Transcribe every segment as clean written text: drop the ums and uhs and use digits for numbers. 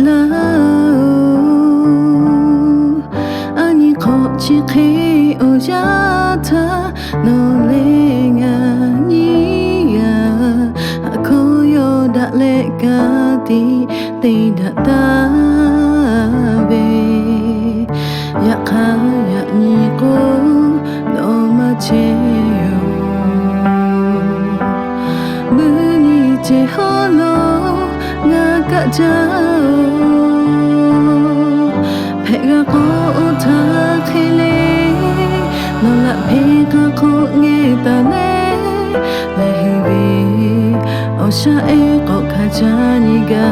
la ani ko chi khi o ya tha no le nga ni ya ko yo da le ka ti te da ta be ya kha ya ni ko no ma che yo bu ni che ho lo nga ka ja phe ga ko tha khi le no la phe ga ko nge ta le le bi o sha e ko kha ja ni ga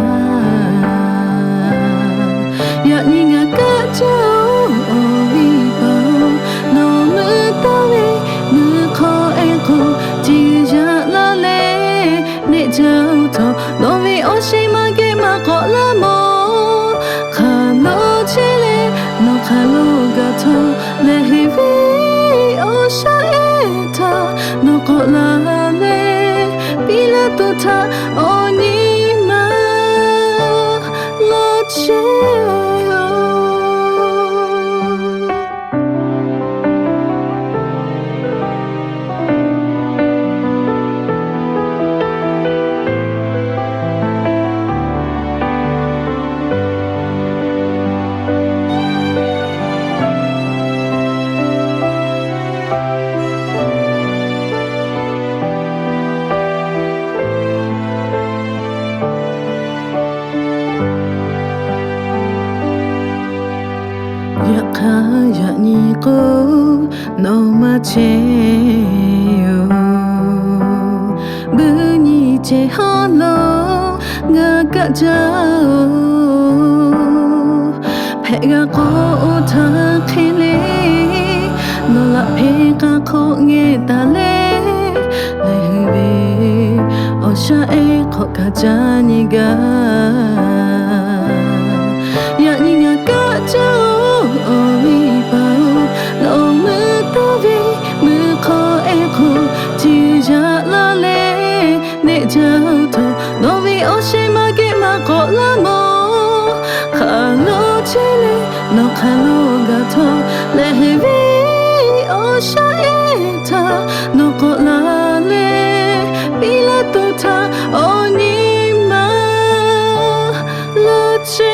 ya ni nga ka ja o vi ba no me ta we me ko e ko ji ja la le ne ja to no vi o shi ma ge ma ko la mo kha lo che le no kha lo ga to le vi o sha e ta no ko la le pi la to ta o ni ma lo che ya kha ya ni ko no ma che yo bu ni che ho lo nga ka ja phe ga ko tha khi le no la phe ga ko nge ta le le be o sha e ko ka ja ni ga ya ni nga ka ja o vi ba lo me ta vi me ko e ko ji ja la le ne ja to no vi o shi ma ge ma ko la mo kha lo che le no kha lo ga to le vi o sha e ta no ko la le pi la to ta o ni ma lo che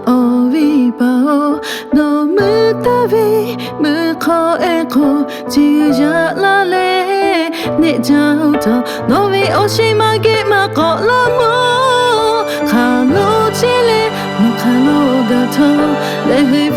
o vi ba no me ta vi me kho e ko ji ja la le ne ja to no vi o shi ma ge ma ko la mo kha lo che le no kha lo ga to le vi